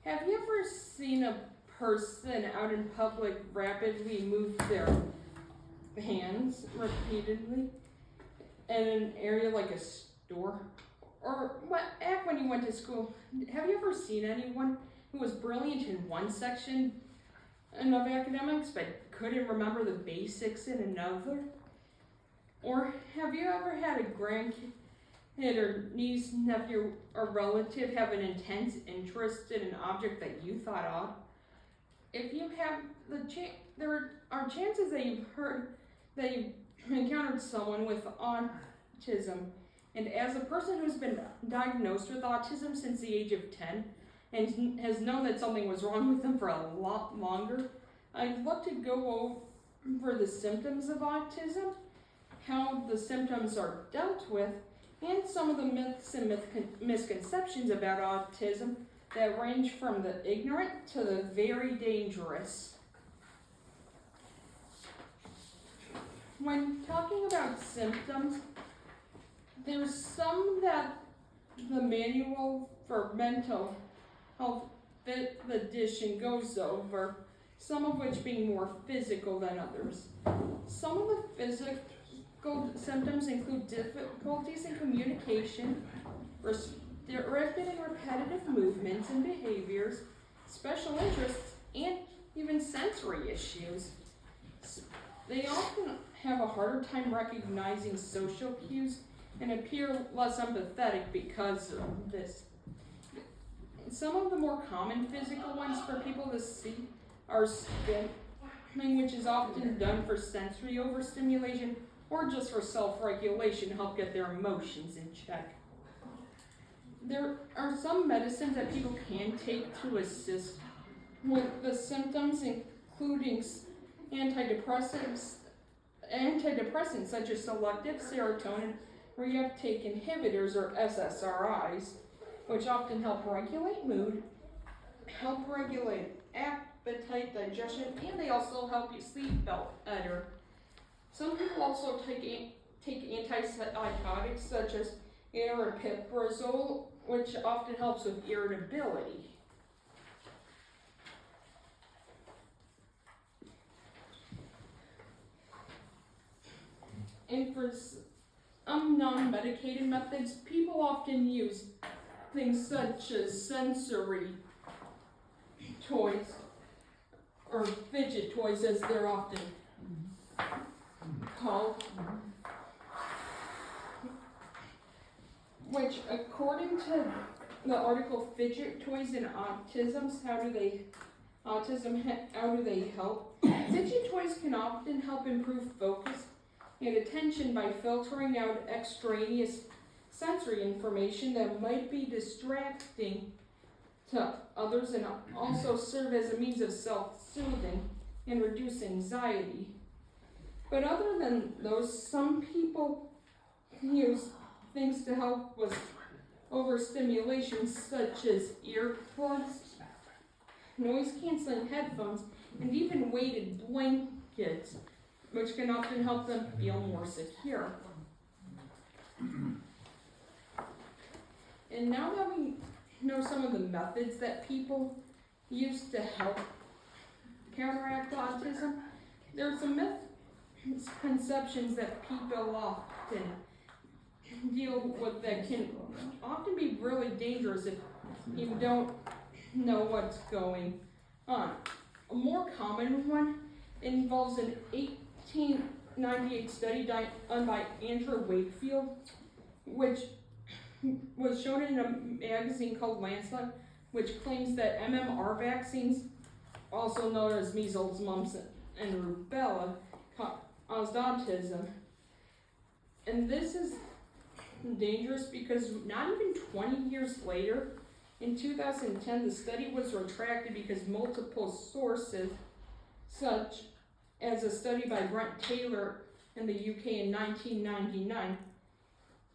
Have you ever seen a person out in public rapidly move their hands repeatedly in an area like a store? Or back when you went to school, have you ever seen anyone who was brilliant in one section of academics but couldn't remember the basics in another? Or have you ever had a grandkid or niece, nephew, or relative have an intense interest in an object that you thought odd? If you have there are chances that you've encountered someone with autism, and as a person who's been diagnosed with autism since the age of 10 and has known that something was wrong with them for a lot longer, I'd love to go over the symptoms of autism, how the symptoms are dealt with, and some of the myths and misconceptions about autism that range from the ignorant to the very dangerous. When talking about symptoms, there's some that the Manual for Mental Health 5th edition goes over, some of which being more physical than others. Some of the physical symptoms include difficulties in communication, restricted and repetitive movements and behaviors, special interests, and even sensory issues. They often have a harder time recognizing social cues and appear less empathetic because of this. Some of the more common physical ones for people to see are stimming, which is often done for sensory overstimulation or just for self-regulation to help get their emotions in check. There are some medicines that people can take to assist with the symptoms, including antidepressants such as selective serotonin reuptake inhibitors, or SSRIs, which often help regulate mood, help regulate appetite, digestion, and they also help you sleep better. Some people also take antipsychotics such as aripiprazole, which often helps with irritability. And for some non-medicated methods, people often use things such as sensory toys, or fidget toys as they're often called, which according to the article Fidget Toys and Autism, how do they help? Fidget toys can often help improve focus and attention by filtering out extraneous sensory information that might be distracting to others, and also serve as a means of self-soothing and reduce anxiety. But other than those, some people use things to help with overstimulation, such as earplugs, noise-canceling headphones, and even weighted blankets, which can often help them feel more secure. And now that we know some of the methods that people use to help counteract autism, there are some misconceptions that people often deal with that can often be really dangerous if you don't know what's going on. A more common one involves an 1898 study done by Andrew Wakefield, which was shown in a magazine called Lancet, which claims that MMR vaccines, also known as measles, mumps, and rubella, caused autism. And this is dangerous because not even 20 years later, in 2010, the study was retracted because multiple sources, such as a study by Brent Taylor in the UK in 1999,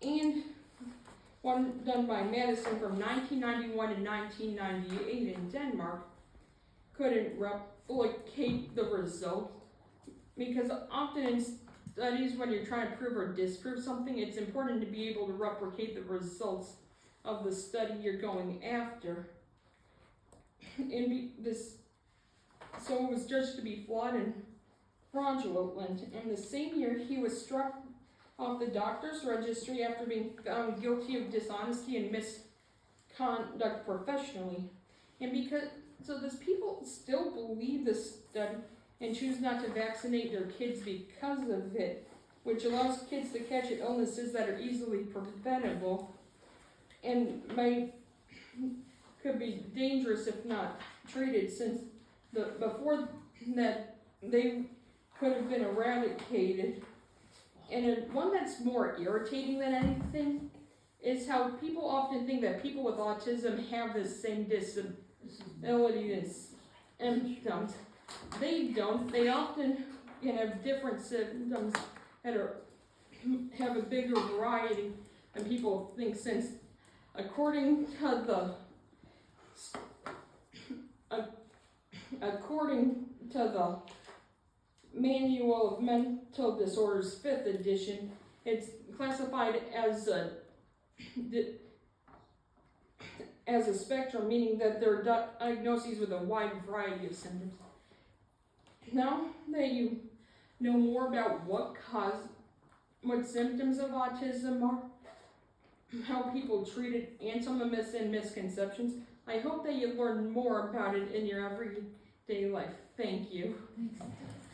and one done by Madison from 1991 and 1998 in Denmark, couldn't replicate the result, because often in studies when you're trying to prove or disprove something, it's important to be able to replicate the results of the study you're going after. so it was judged to be flawed and fraudulent. And the same year, he was struck off the doctor's registry after being found guilty of dishonesty and misconduct professionally. And so those people still believe this study and choose not to vaccinate their kids because of it, which allows kids to catch illnesses that are easily preventable and could be dangerous if not treated, since before that they could have been eradicated. And one that's more irritating than anything is how people often think that people with autism have the same disability as symptoms. They don't. They often can have different symptoms that have a bigger variety than people think, since according to the Manual of Mental Disorders 5th edition, it's classified as a spectrum, meaning that there are diagnoses with a wide variety of symptoms. Now that you know more about what symptoms of autism are, how people treat it, and some of the myths and misconceptions, I hope that you learn more about it in your everyday life. Thank you. Thanks.